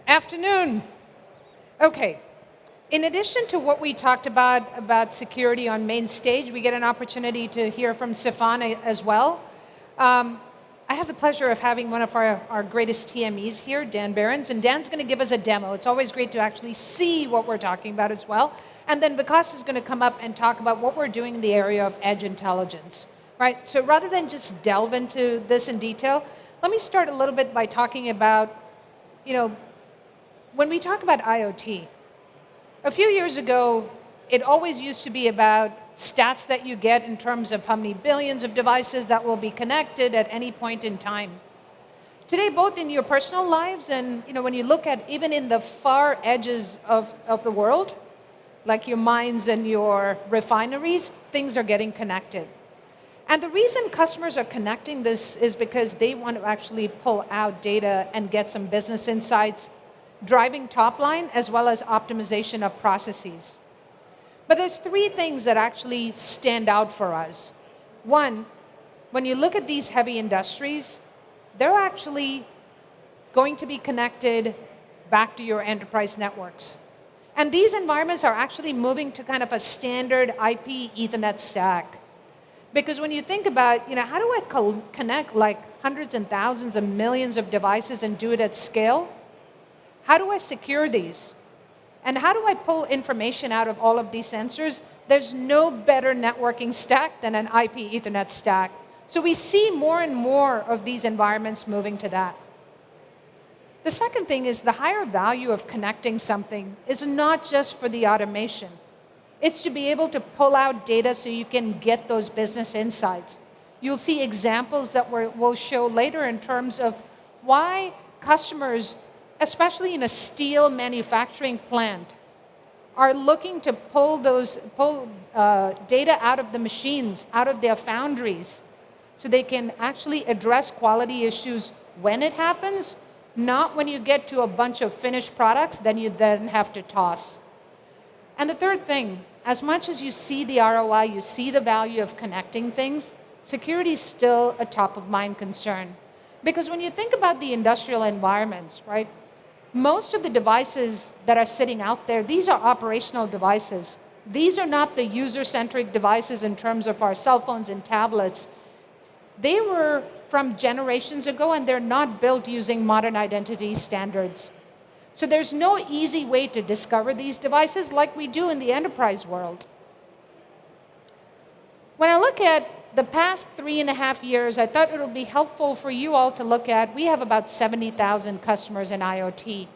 Afternoon. Okay. In addition to what we talked about security on main stage, we get an opportunity to hear from Stefan as well. I have the pleasure of having one of our greatest TMEs here, Dan Behrens, and Dan's going to give us a demo. It's always great to actually see what we're talking about as well. And then Vikas is going to come up and talk about what we're doing in the area of edge intelligence. Right? So rather than just delve into this in detail, let me start a little bit by talking about, when we talk about IoT, a few years ago, it always used to be about stats that you get in terms of how many billions of devices that will be connected at any point in time. Today, both in your personal lives and when you look at even in the far edges of the world, like your mines and your refineries, things are getting connected. And the reason customers are connecting this is because they want to actually pull out data and get some business insights, driving top line as well as optimization of processes. But there's three things that actually stand out for us. One, when you look at these heavy industries, they're actually going to be connected back to your enterprise networks. And these environments are actually moving to kind of a standard IP Ethernet stack. Because when you think about, how do I connect like hundreds and thousands of millions of devices and do it at scale? How do I secure these? And how do I pull information out of all of these sensors? There's no better networking stack than an IP Ethernet stack. So we see more and more of these environments moving to that. The second thing is the higher value of connecting something is not just for the automation. It's to be able to pull out data so you can get those business insights. You'll see examples that we'll show later in terms of why customers, especially in a steel manufacturing plant, are looking to pull data out of the machines, out of their foundries, so they can actually address quality issues when it happens, not when you get to a bunch of finished products, then you have to toss. And the third thing, as much as you see the ROI, you see the value of connecting things, security is still a top of mind concern. Because when you think about the industrial environments, right, most of the devices that are sitting out there, these are operational devices. These are not the user-centric devices in terms of our cell phones and tablets. They were from generations ago, and they're not built using modern identity standards. So there's no easy way to discover these devices like we do in the enterprise world. When I look at the past 3.5 years, I thought it would be helpful for you all to look at, we have about 70,000 customers in IoT.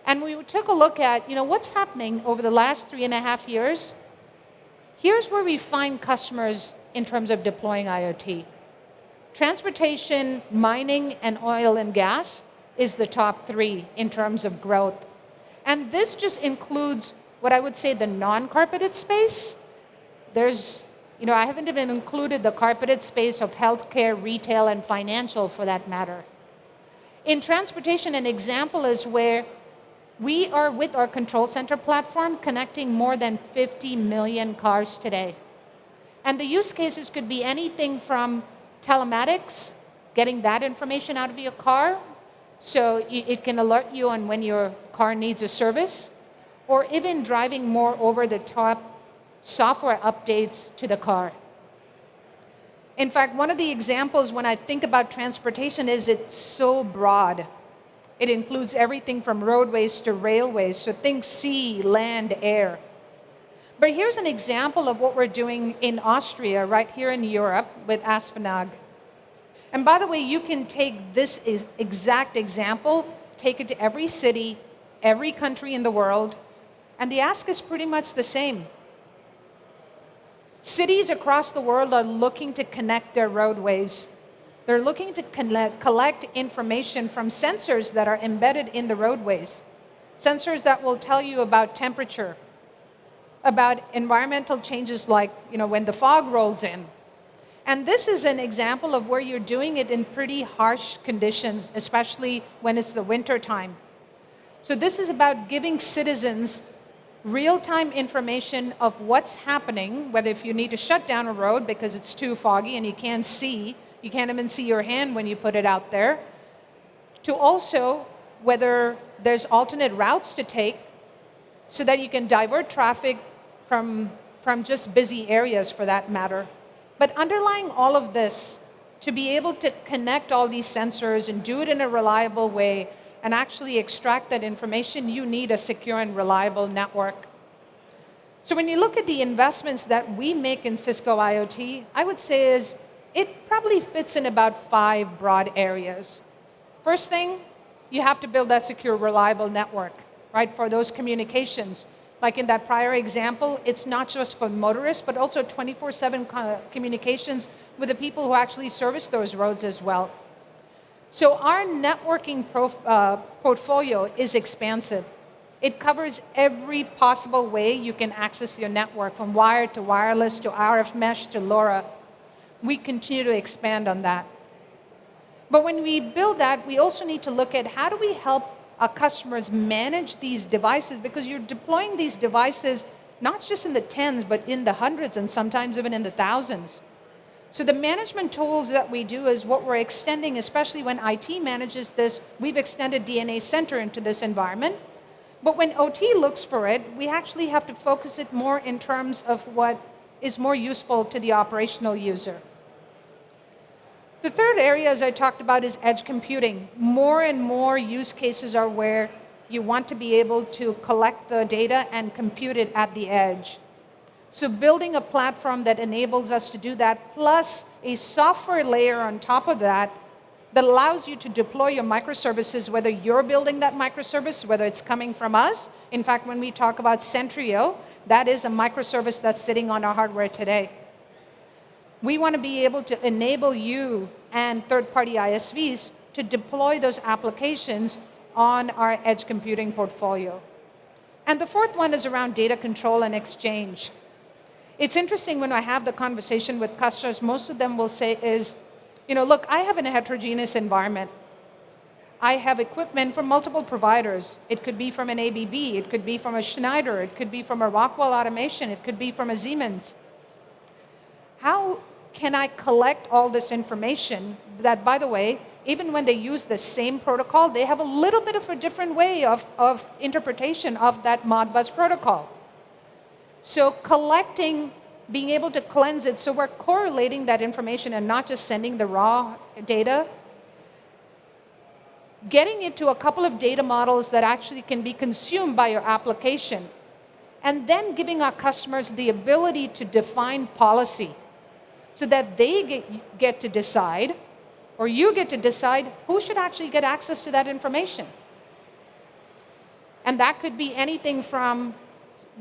And we took a look at, what's happening over the last 3.5 years. Here's where we find customers in terms of deploying IoT. Transportation, mining, and oil and gas is the top 3 in terms of growth. And this just includes what I would say the non-carpeted space. I haven't even included the carpeted space of healthcare, retail, and financial for that matter. In transportation, an example is where we are with our control center platform connecting more than 50 million cars today. And the use cases could be anything from telematics, getting that information out of your car, so it can alert you on when your car needs a service, or even driving more over-the-top software updates to the car. In fact, one of the examples when I think about transportation is it's so broad. It includes everything from roadways to railways, so think sea, land, air. But here's an example of what we're doing in Austria, right here in Europe, with Asfinag. And by the way, you can take this exact example, take it to every city, every country in the world, and the ask is pretty much the same. Cities across the world are looking to connect their roadways. They're looking to collect information from sensors that are embedded in the roadways. Sensors that will tell you about temperature, about environmental changes like, when the fog rolls in. And this is an example of where you're doing it in pretty harsh conditions, especially when it's the winter time. So this is about giving citizens real-time information of what's happening, whether if you need to shut down a road because it's too foggy and you can't even see your hand when you put it out there, to also whether there's alternate routes to take so that you can divert traffic from just busy areas for that matter. But underlying all of this, to be able to connect all these sensors and do it in a reliable way and actually extract that information, you need a secure and reliable network. So when you look at the investments that we make in Cisco IoT, I would say it probably fits in about 5 broad areas. First thing, you have to build that secure, reliable network, right, for those communications. Like in that prior example, it's not just for motorists, but also 24/7 communications with the people who actually service those roads as well. So our networking portfolio is expansive. It covers every possible way you can access your network, from wired to wireless to RF mesh to LoRa. We continue to expand on that. But when we build that, we also need to look at how do we help our customers manage these devices, because you're deploying these devices not just in the tens, but in the hundreds and sometimes even in the thousands. So the management tools that we do is what we're extending, especially when IT manages this. We've extended DNA Center into this environment. But when OT looks for it, we actually have to focus it more in terms of what is more useful to the operational user. The third area, as I talked about, is edge computing. More and more use cases are where you want to be able to collect the data and compute it at the edge. So building a platform that enables us to do that, plus a software layer on top of that allows you to deploy your microservices, whether you're building that microservice, whether it's coming from us. In fact, when we talk about Centrio, that is a microservice that's sitting on our hardware today. We want to be able to enable you and third-party ISVs to deploy those applications on our edge computing portfolio. And the fourth one is around data control and exchange. It's interesting when I have the conversation with customers, most of them will say is, look, I have a heterogeneous environment. I have equipment from multiple providers. It could be from an ABB, it could be from a Schneider, it could be from a Rockwell Automation, it could be from a Siemens. How can I collect all this information that, by the way, even when they use the same protocol, they have a little bit of a different way of interpretation of that Modbus protocol. So collecting, being able to cleanse it, so we're correlating that information and not just sending the raw data, getting it to a couple of data models that actually can be consumed by your application, and then giving our customers the ability to define policy so that they get to decide, or you get to decide, who should actually get access to that information. And that could be anything from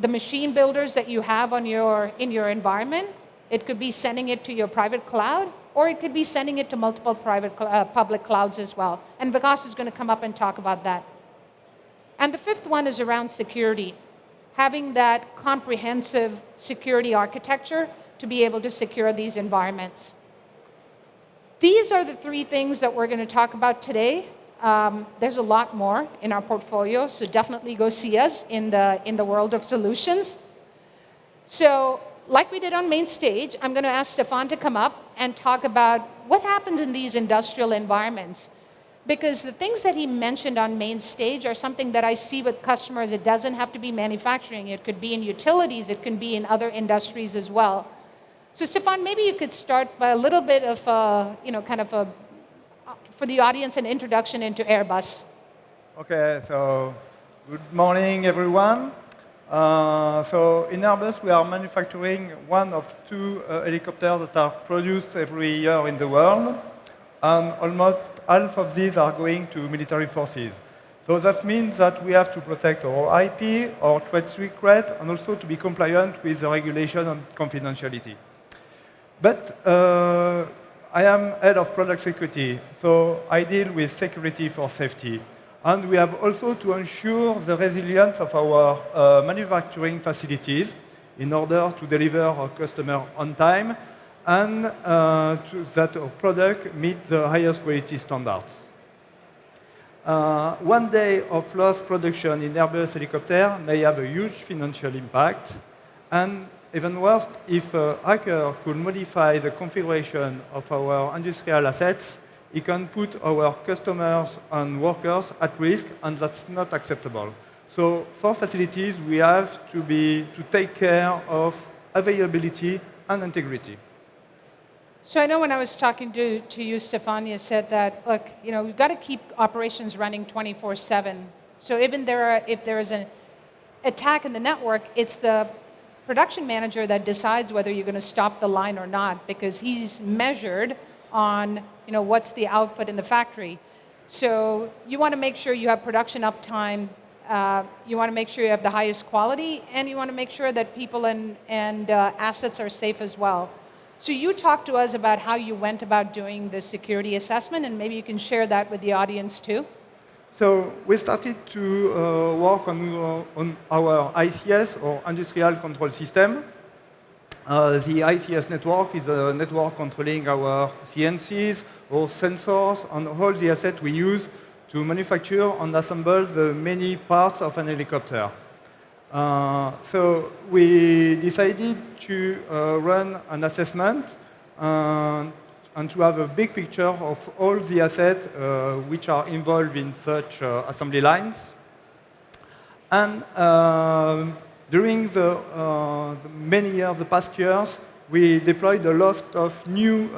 the machine builders that you have in your environment. It could be sending it to your private cloud, or it could be sending it to multiple public clouds as well. And Vikas is going to come up and talk about that. And the fifth one is around security. Having that comprehensive security architecture to be able to secure these environments. These are the 3 things that we're going to talk about today. There's a lot more in our portfolio, so definitely go see us in the world of solutions. So, like we did on main stage, I'm going to ask Stefan to come up and talk about what happens in these industrial environments. Because the things that he mentioned on main stage are something that I see with customers. It doesn't have to be manufacturing. It could be in utilities. It can be in other industries as well. So, Stefan, maybe you could start by a little bit of, for the audience, an introduction into Airbus. Okay, so good morning, everyone. So in Airbus, we are manufacturing one of 2 helicopters that are produced every year in the world. And almost half of these are going to military forces. So that means that we have to protect our IP, our trade secret, and also to be compliant with the regulation on confidentiality. But I am head of product security, so I deal with security for safety. And we have also to ensure the resilience of our manufacturing facilities in order to deliver our customer on time and that our product meets the highest quality standards. One day of lost production in Airbus helicopter may have a huge financial impact, and even worse, if a hacker could modify the configuration of our industrial assets, it can put our customers and workers at risk, and that's not acceptable. So for facilities, we have to take care of availability and integrity. So I know when I was talking to you, Stefan, you said that, look, we've got to keep operations running 24/7. So even if there is an attack in the network, it's the production manager that decides whether you're going to stop the line or not, because he's measured on what's the output in the factory. So you want to make sure you have production uptime, you want to make sure you have the highest quality, and you want to make sure that people and assets are safe as well. So you talked to us about how you went about doing the security assessment, and maybe you can share that with the audience too. So we started to work on our ICS, or Industrial Control System. The ICS network is a network controlling our CNCs, or sensors, and all the assets we use to manufacture and assemble the many parts of an helicopter. So we decided to run an assessment and to have a big picture of all the assets which are involved in such assembly lines. And during the past years, we deployed a lot of new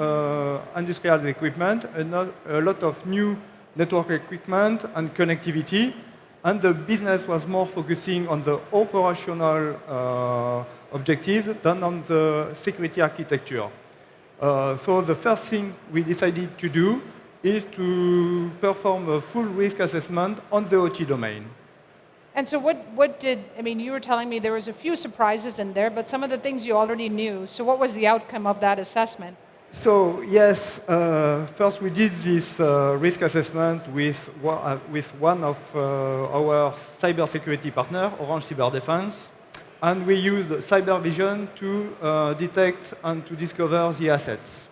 industrial equipment, a lot of new network equipment and connectivity. And the business was more focusing on the operational objective than on the security architecture. So the first thing we decided to do is to perform a full risk assessment on the OT domain. And so you were telling me there was a few surprises in there, but some of the things you already knew. So what was the outcome of that assessment? So yes, first we did this risk assessment with one of our cybersecurity partner, Orange Cyberdefense, and we used cyber vision to detect and to discover the assets.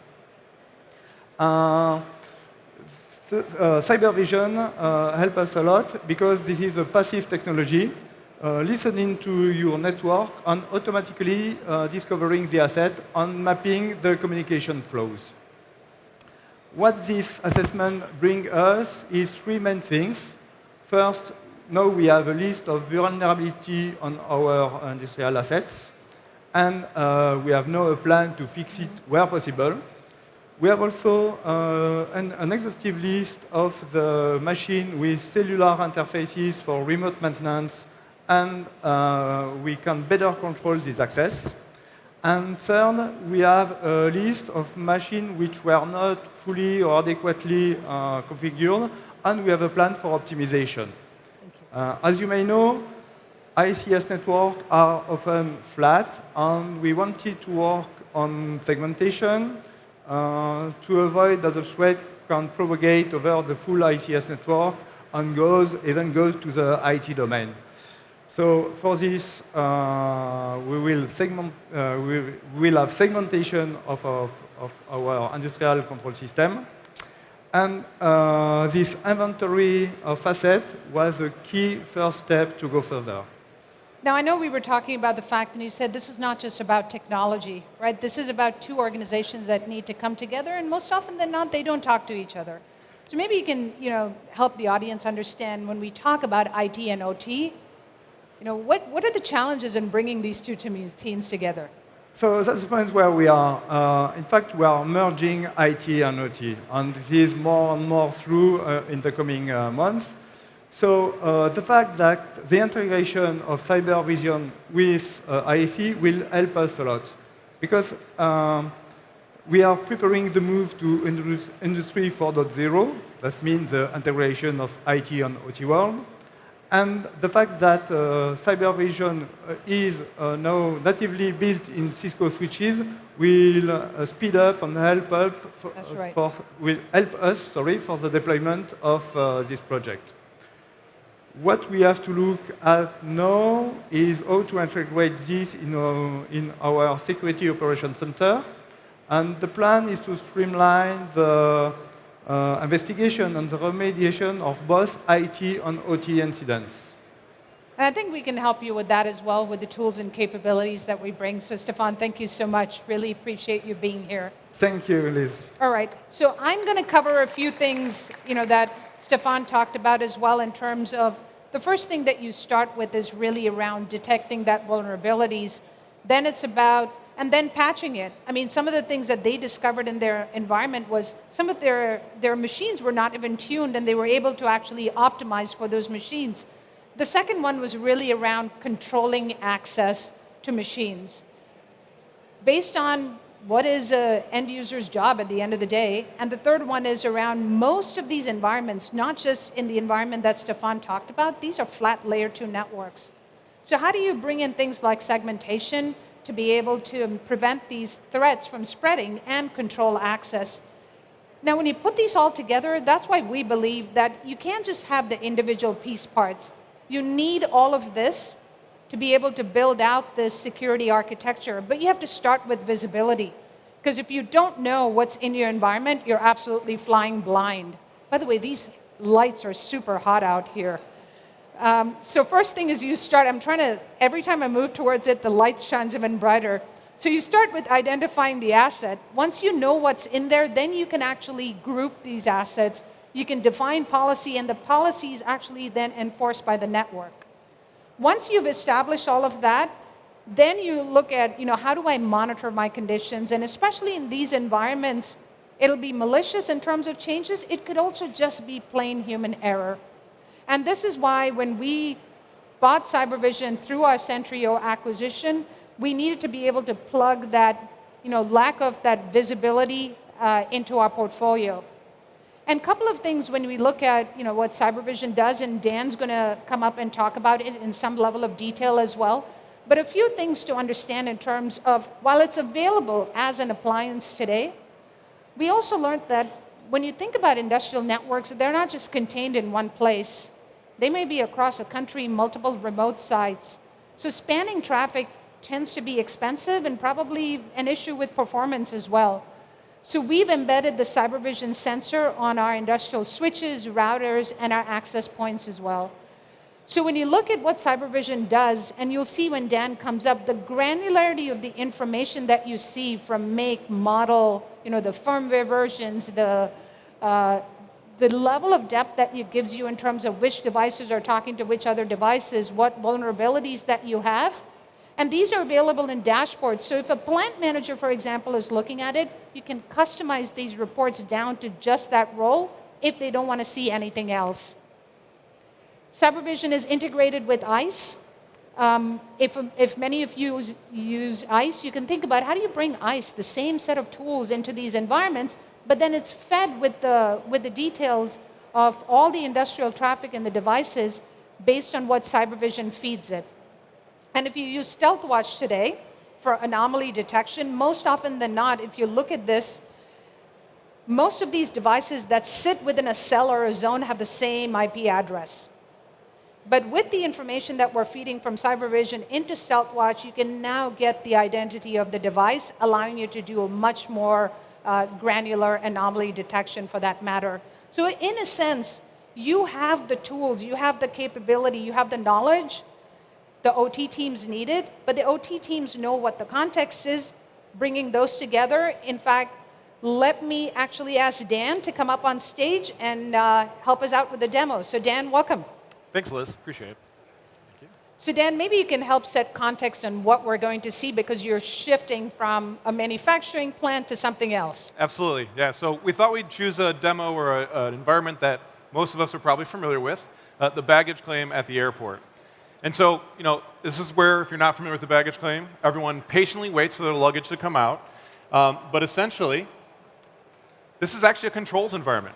Cyber vision helps us a lot because this is a passive technology, listening to your network and automatically discovering the asset and mapping the communication flows. What this assessment brings us is three main things. First, now we have a list of vulnerability on our industrial assets, and we have now a plan to fix it where possible. We have also an exhaustive list of the machine with cellular interfaces for remote maintenance, and we can better control this access. And third, we have a list of machines which were not fully or adequately configured, and we have a plan for optimization. As you may know, ICS networks are often flat, and we wanted to work on segmentation to avoid that the threat can propagate over the full ICS network and even goes to the IT domain. So for this, we will have segmentation of our industrial control system. And this inventory of assets was a key first step to go further. Now, I know we were talking about the fact, and you said this is not just about technology, right? This is about two organizations that need to come together, and most often than not, they don't talk to each other. So maybe you can, help the audience understand when we talk about IT and OT, what are the challenges in bringing these two teams together? So that's the point where we are. In fact, we are merging IT and OT, and this is more and more true in the coming months. So the fact that the integration of cyber vision with IAC will help us a lot, because we are preparing the move to Industry 4.0. That means the integration of IT and OT world. And the fact that cyber vision is now natively built in Cisco switches will speed up and help us for the deployment of this project. What we have to look at now is how to integrate this in our Security Operations Center. And the plan is to streamline the investigation and the remediation of both IT and OT incidents. And I think we can help you with that as well, with the tools and capabilities that we bring. So Stefan, thank you so much. Really appreciate you being here. Thank you, Liz. All right, so I'm going to cover a few things, that Stefan talked about as well, in terms of the first thing that you start with is really around detecting that vulnerabilities. Then it's about, and then patching it. I mean, some of the things that they discovered in their environment was some of their machines were not even tuned, and they were able to actually optimize for those machines. The second one was really around controlling access to machines based on what is an end user's job at the end of the day. And the third one is around most of these environments, not just in the environment that Stefan talked about, these are flat layer 2 networks. So how do you bring in things like segmentation to be able to prevent these threats from spreading and control access? Now, when you put these all together, that's why we believe that you can't just have the individual piece parts. You need all of this to be able to build out this security architecture, but you have to start with visibility. Because if you don't know what's in your environment, you're absolutely flying blind. By the way, these lights are super hot out here. So first thing is you start, every time I move towards it, the light shines even brighter. So you start with identifying the asset. Once you know what's in there, then you can actually group these assets. You can define policy, and the policy is actually then enforced by the network. Once you've established all of that, then you look at, how do I monitor my conditions? And especially in these environments, it'll be malicious in terms of changes. It could also just be plain human error. And this is why when we bought Cybervision through our Centrio acquisition, we needed to be able to plug that, lack of that visibility into our portfolio. And a couple of things when we look at what Cybervision does, and Dan's going to come up and talk about it in some level of detail as well. But a few things to understand in terms of, while it's available as an appliance today, we also learned that when you think about industrial networks, they're not just contained in one place. They may be across a country, multiple remote sites. So spanning traffic tends to be expensive and probably an issue with performance as well. So we've embedded the Cybervision sensor on our industrial switches, routers, and our access points as well. So when you look at what Cybervision does, and you'll see when Dan comes up, the granularity of the information that you see from make, model, the firmware versions, the level of depth that it gives you in terms of which devices are talking to which other devices, what vulnerabilities that you have. And these are available in dashboards. So if a plant manager, for example, is looking at it, you can customize these reports down to just that role if they don't want to see anything else. Cybervision is integrated with ICE. If many of you use ICE, you can think about how do you bring ICE, the same set of tools, into these environments, but then it's fed with the details of all the industrial traffic and the devices based on what Cybervision feeds it. And if you use StealthWatch today for anomaly detection, most often than not, if you look at this, most of these devices that sit within a cell or a zone have the same IP address. But with the information that we're feeding from Cybervision into StealthWatch, you can now get the identity of the device, allowing you to do a much more granular anomaly detection for that matter. So in a sense, you have the tools, you have the capability, you have the knowledge the OT teams needed, but the OT teams know what the context is, bringing those together. In fact, let me actually ask Dan to come up on stage and help us out with the demo. So Dan, welcome. Thanks, Liz. Appreciate it. Thank you. So Dan, maybe you can help set context on what we're going to see, because you're shifting from a manufacturing plant to something else. Absolutely. Yeah. So we thought we'd choose a demo or an environment that most of us are probably familiar with, the baggage claim at the airport. And so, this is where, if you're not familiar with the baggage claim, everyone patiently waits for their luggage to come out. But essentially, this is actually a controls environment.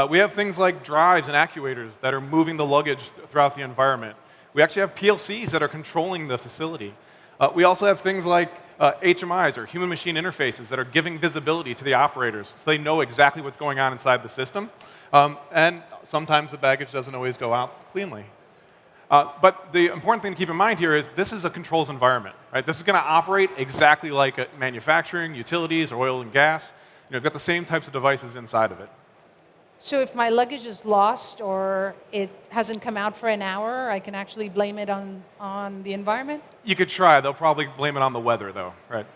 We have things like drives and actuators that are moving the luggage throughout the environment. We actually have PLCs that are controlling the facility. We also have things like HMIs, or human-machine interfaces, that are giving visibility to the operators so they know exactly what's going on inside the system. And sometimes the baggage doesn't always go out cleanly. But the important thing to keep in mind here is this is a controls environment. Right? This is going to operate exactly like manufacturing, utilities, or oil and gas. You've got the same types of devices inside of it. So if my luggage is lost or it hasn't come out for an hour, I can actually blame it on the environment? You could try. They'll probably blame it on the weather, though, right?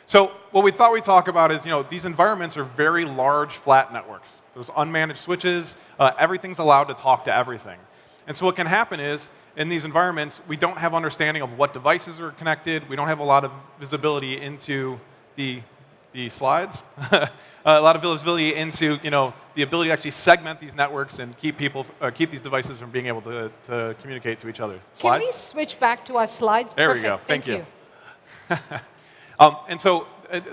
So what we thought we'd talk about is, these environments are very large, flat networks. Those unmanaged switches, everything's allowed to talk to everything. And so what can happen is, in these environments, we don't have understanding of what devices are connected. We don't have a lot of visibility into the slides. A lot of visibility into, the ability to actually segment these networks and keep these devices from being able to communicate to each other. Slides? Can we switch back to our slides? There Perfect. we go. Thank you. you. And so,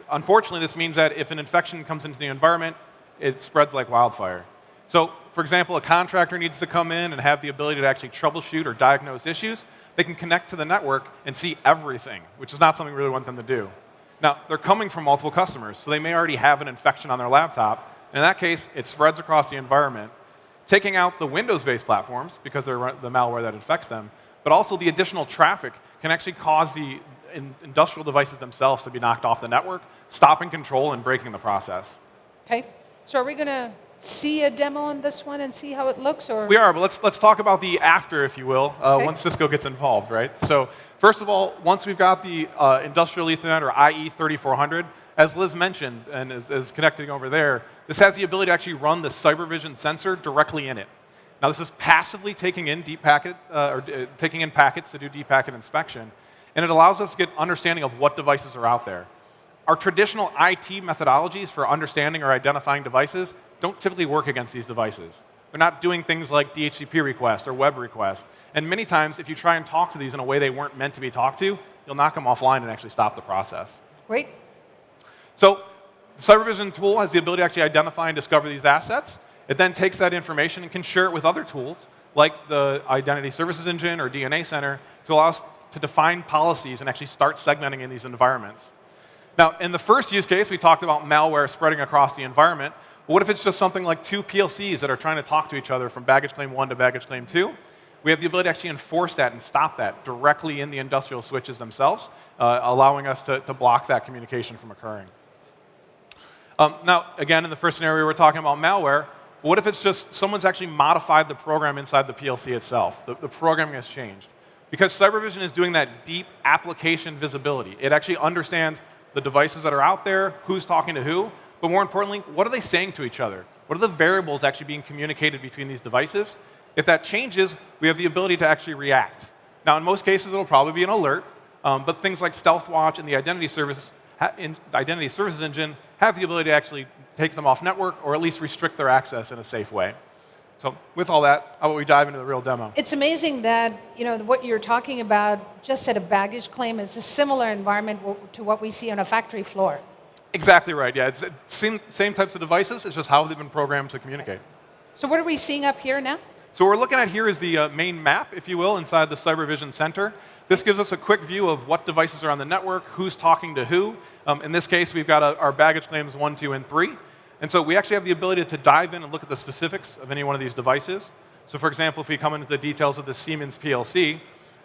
unfortunately, this means that if an infection comes into the environment, it spreads like wildfire. So, for example, a contractor needs to come in and have the ability to actually troubleshoot or diagnose issues. They can connect to the network and see everything, which is not something we really want them to do. Now, they're coming from multiple customers, so they may already have an infection on their laptop. In that case, it spreads across the environment, taking out the Windows-based platforms because they're the malware that infects them, but also the additional traffic can actually cause the industrial devices themselves to be knocked off the network, stopping control and breaking the process. Okay. So are we going to see a demo on this one and see how it looks? Or? We are, but let's talk about the after, if you will, Okay. once Cisco gets involved, right? So first of all, once we've got the industrial Ethernet, or IE 3400, as Liz mentioned and is connecting over there, this has the ability to actually run the CyberVision sensor directly in it. Now this is passively taking in taking in packets to do deep packet inspection, and it allows us to get understanding of what devices are out there. Our traditional IT methodologies for understanding or identifying devices don't typically work against these devices. They're not doing things like DHCP requests or web requests. And many times, if you try and talk to these in a way they weren't meant to be talked to, you'll knock them offline and actually stop the process. Great. So the CyberVision tool has the ability to actually identify and discover these assets. It then takes that information and can share it with other tools, like the Identity Services Engine or DNA Center, to allow us to define policies and actually start segmenting in these environments. Now, in the first use case, we talked about malware spreading across the environment. What if it's just something like two PLCs that are trying to talk to each other from baggage claim 1 to baggage claim 2? We have the ability to actually enforce that and stop that directly in the industrial switches themselves, allowing us to block that communication from occurring. Now, again, in the first scenario, we're talking about malware. What if it's just someone's actually modified the program inside the PLC itself? The programming has changed. Because CyberVision is doing that deep application visibility. It actually understands the devices that are out there, who's talking to who, but more importantly, what are they saying to each other? What are the variables actually being communicated between these devices? If that changes, we have the ability to actually react. Now, in most cases, it'll probably be an alert, but things like StealthWatch and the Identity Services Engine have the ability to actually take them off network or at least restrict their access in a safe way. So with all that, how about we dive into the real demo? It's amazing that what you're talking about just at a baggage claim is a similar environment to what we see on a factory floor. Exactly right, yeah. It's same types of devices, it's just how they've been programmed to communicate. So what are we seeing up here now? So what we're looking at here is the main map, if you will, inside the CyberVision Center. This gives us a quick view of what devices are on the network, who's talking to who. In this case, we've got our baggage claims 1, 2, and 3. And so we actually have the ability to dive in and look at the specifics of any one of these devices. So for example, if we come into the details of the Siemens PLC,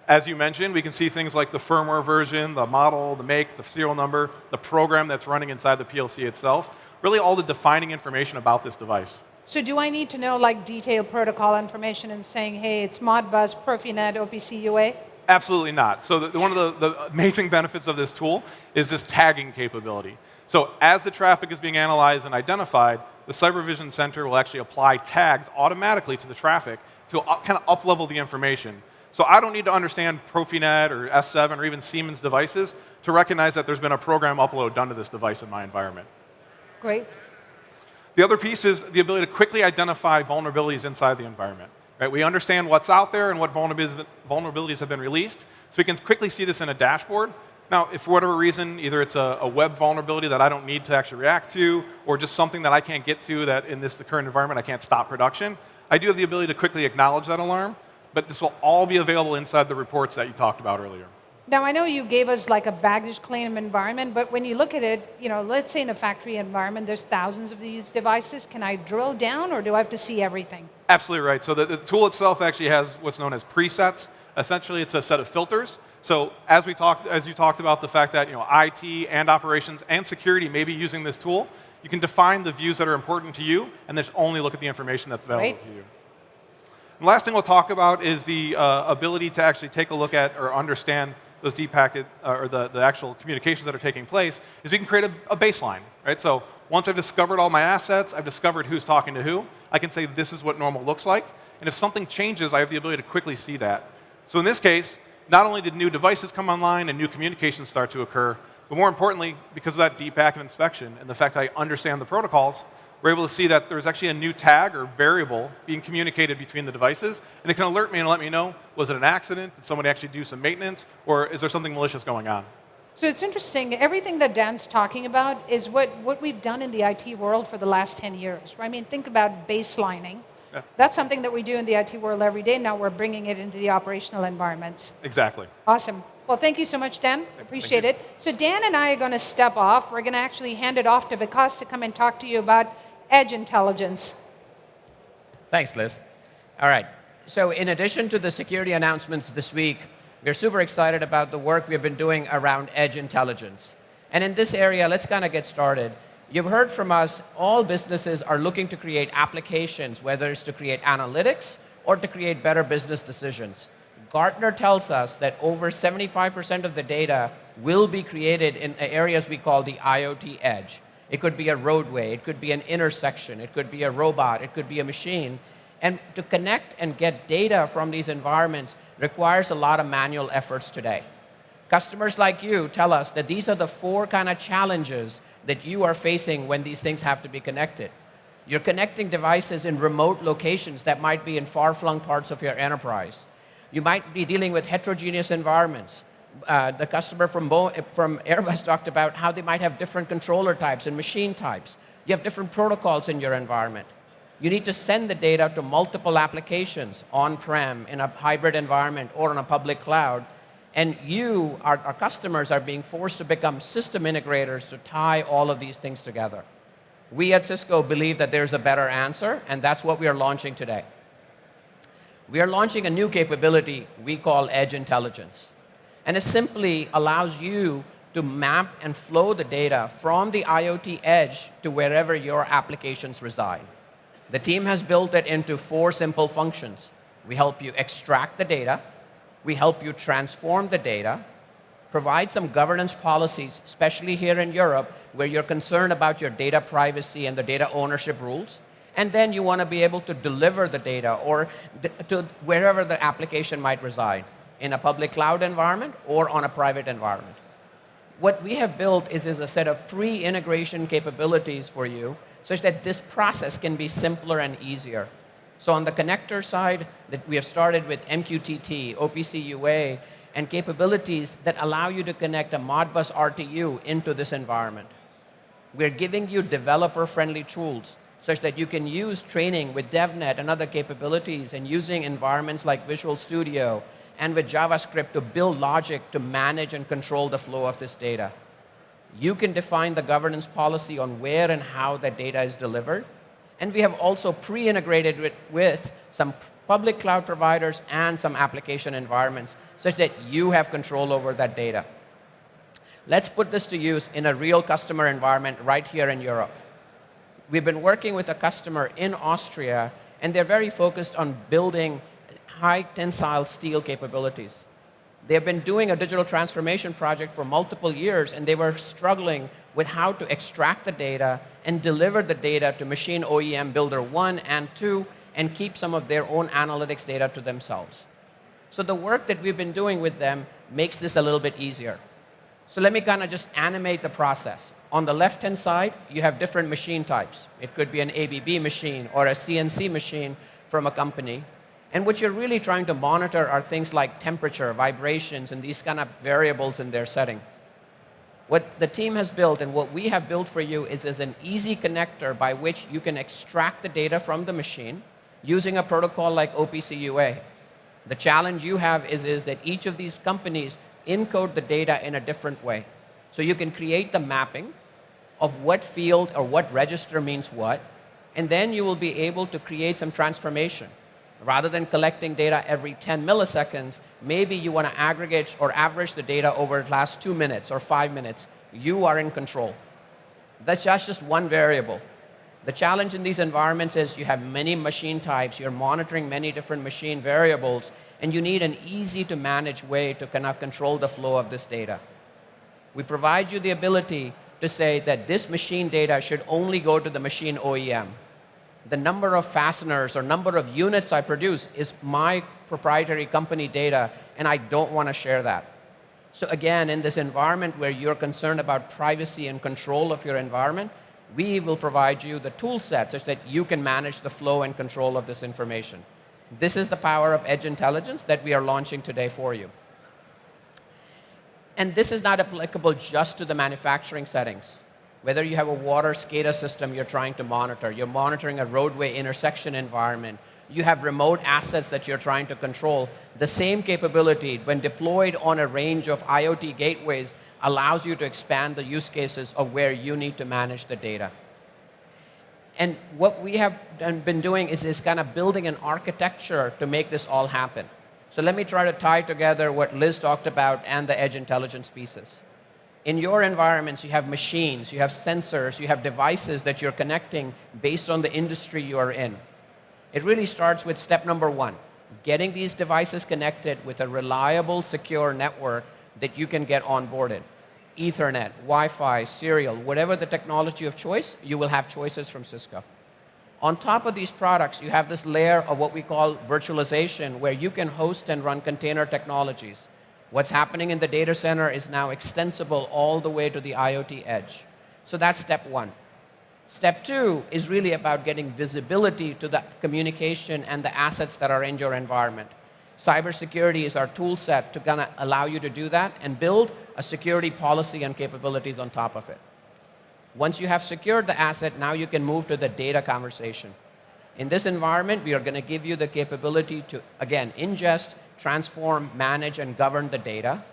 as you mentioned, we can see things like the firmware version, the model, the make, the serial number, the program that's running inside the PLC itself, really all the defining information about this device. So do I need to know like detailed protocol information and saying, hey, it's Modbus, Profinet, OPC UA? Absolutely not. So one of the amazing benefits of this tool is this tagging capability. So as the traffic is being analyzed and identified, the CyberVision Center will actually apply tags automatically to the traffic to kind of up-level the information. So I don't need to understand Profinet or S7 or even Siemens devices to recognize that there's been a program upload done to this device in my environment. Great. The other piece is the ability to quickly identify vulnerabilities inside the environment. Right? We understand what's out there and what vulnerabilities have been released, so we can quickly see this in a dashboard. Now, if for whatever reason, either it's a web vulnerability that I don't need to actually react to, or just something that I can't get to that in this current environment I can't stop production, I do have the ability to quickly acknowledge that alarm, but this will all be available inside the reports that you talked about earlier. Now, I know you gave us like a baggage claim environment, but when you look at it, let's say in a factory environment, there's thousands of these devices. Can I drill down, or do I have to see everything? Absolutely right. So the tool itself actually has what's known as presets. Essentially, it's a set of filters. So as you talked about the fact that IT and operations and security may be using this tool, You can define the views that are important to you, and just only look at the information that's available to you. The last thing we'll talk about is the ability to actually take a look at or understand those deep packet or the actual communications that are taking place. Is we can create a baseline, right? So once I've discovered all my assets, I've discovered who's talking to who, I can say this is what normal looks like. And if something changes, I have the ability to quickly see that. So in this case, not only did new devices come online and new communications start to occur, but more importantly, because of that deep packet inspection and the fact that I understand the protocols, we're able to see that there's actually a new tag or variable being communicated between the devices, and it can alert me and let me know, was it an accident? Did somebody actually do some maintenance? Or is there something malicious going on? So it's interesting. Everything that Dan's talking about is what we've done in the IT world for the last 10 years. Right? I mean, think about baselining. Yeah. That's something that we do in the IT world every day. Now we're bringing it into the operational environments. Exactly. Awesome. Well, thank you so much, Dan. Appreciate it. So Dan and I are going to step off. We're going to actually hand it off to Vikas to come and talk to you about edge intelligence. Thanks, Liz. All right. So in addition to the security announcements this week, we're super excited about the work we've been doing around edge intelligence. And in this area, let's kind of get started. You've heard from us, all businesses are looking to create applications, whether it's to create analytics or to create better business decisions. Gartner tells us that over 75% of the data will be created in areas we call the IoT edge. It could be a roadway, it could be an intersection, it could be a robot, it could be a machine. And to connect and get data from these environments requires a lot of manual efforts today. Customers like you tell us that these are the 4 kind of challenges that you are facing when these things have to be connected. You're connecting devices in remote locations that might be in far-flung parts of your enterprise. You might be dealing with heterogeneous environments. The customer from Airbus talked about how they might have different controller types and machine types. You have different protocols in your environment. You need to send the data to multiple applications on-prem, in a hybrid environment, or on a public cloud. And you, our customers, are being forced to become system integrators to tie all of these things together. We at Cisco believe that there's a better answer, and that's what we are launching today. We are launching a new capability we call Edge Intelligence. And it simply allows you to map and flow the data from the IoT edge to wherever your applications reside. The team has built it into 4 simple functions. We help you extract the data, we help you transform the data, provide some governance policies, especially here in Europe, where you're concerned about your data privacy and the data ownership rules, and then you want to be able to deliver the data or to wherever the application might reside, in a public cloud environment or on a private environment. What we have built is a set of pre-integration capabilities for you such that this process can be simpler and easier. So on the connector side, that we have started with MQTT, OPC UA, and capabilities that allow you to connect a Modbus RTU into this environment. We're giving you developer-friendly tools such that you can use training with DevNet and other capabilities and using environments like Visual Studio and with JavaScript to build logic to manage and control the flow of this data. You can define the governance policy on where and how that data is delivered. And we have also pre-integrated with some public cloud providers and some application environments such that you have control over that data. Let's put this to use in a real customer environment right here in Europe. We've been working with a customer in Austria, and they're very focused on building high tensile steel capabilities. They've been doing a digital transformation project for multiple years, and they were struggling with how to extract the data and deliver the data to machine OEM builder 1 and 2 and keep some of their own analytics data to themselves. So the work that we've been doing with them makes this a little bit easier. So let me kind of just animate the process. On the left-hand side, you have different machine types. It could be an ABB machine or a CNC machine from a company. And what you're really trying to monitor are things like temperature, vibrations, and these kind of variables in their setting. What the team has built and what we have built for you is an easy connector by which you can extract the data from the machine using a protocol like OPC UA. The challenge you have is that each of these companies encode the data in a different way. So you can create the mapping of what field or what register means what, and then you will be able to create some transformation. Rather than collecting data every 10 milliseconds, maybe you want to aggregate or average the data over the last 2 minutes or 5 minutes. You are in control. That's just one variable. The challenge in these environments is you have many machine types, you're monitoring many different machine variables, and you need an easy-to-manage way to kind of control the flow of this data. We provide you the ability to say that this machine data should only go to the machine OEM. The number of fasteners or number of units I produce is my proprietary company data, and I don't want to share that. So again, in this environment where you're concerned about privacy and control of your environment, we will provide you the tool set such that you can manage the flow and control of this information. This is the power of edge intelligence that we are launching today for you. And this is not applicable just to the manufacturing settings. Whether you have a water SCADA system you're trying to monitor, you're monitoring a roadway intersection environment, you have remote assets that you're trying to control, the same capability, when deployed on a range of IoT gateways, allows you to expand the use cases of where you need to manage the data. And what we have been doing is kind of building an architecture to make this all happen. So let me try to tie together what Liz talked about and the edge intelligence pieces. In your environments, you have machines, you have sensors, you have devices that you're connecting based on the industry you are in. It really starts with step number one, getting these devices connected with a reliable, secure network that you can get onboarded. Ethernet, Wi-Fi, serial, whatever the technology of choice, you will have choices from Cisco. On top of these products, you have this layer of what we call virtualization, where you can host and run container technologies. What's happening in the data center is now extensible all the way to the IoT edge. So that's step one. Step two is really about getting visibility to the communication and the assets that are in your environment. Cybersecurity is our tool set to kind of allow you to do that and build a security policy and capabilities on top of it. Once you have secured the asset, now you can move to the data conversation. In this environment, we are going to give you the capability to, again, ingest, transform, manage, and govern the data.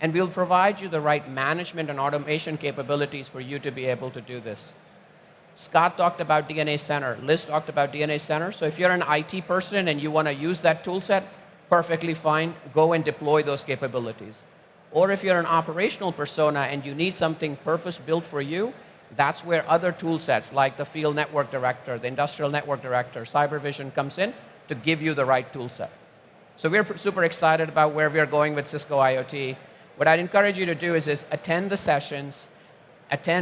And we'll provide you the right management and automation capabilities for you to be able to do this. Scott talked about DNA Center. Liz talked about DNA Center. So if you're an IT person and you want to use that tool set, perfectly fine. Go and deploy those capabilities. Or if you're an operational persona and you need something purpose-built for you, that's where other tool sets like the Field Network Director, the Industrial Network Director, CyberVision comes in to give you the right tool set. So we're super excited about where we're going with Cisco IoT. What I'd encourage you to do is attend the sessions,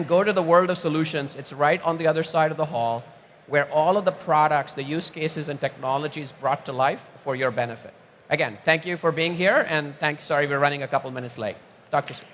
go to the World of Solutions. It's right on the other side of the hall, where all of the products, the use cases, and technologies brought to life for your benefit. Again, thank you for being here, and sorry we're running a couple minutes late. Talk to you soon.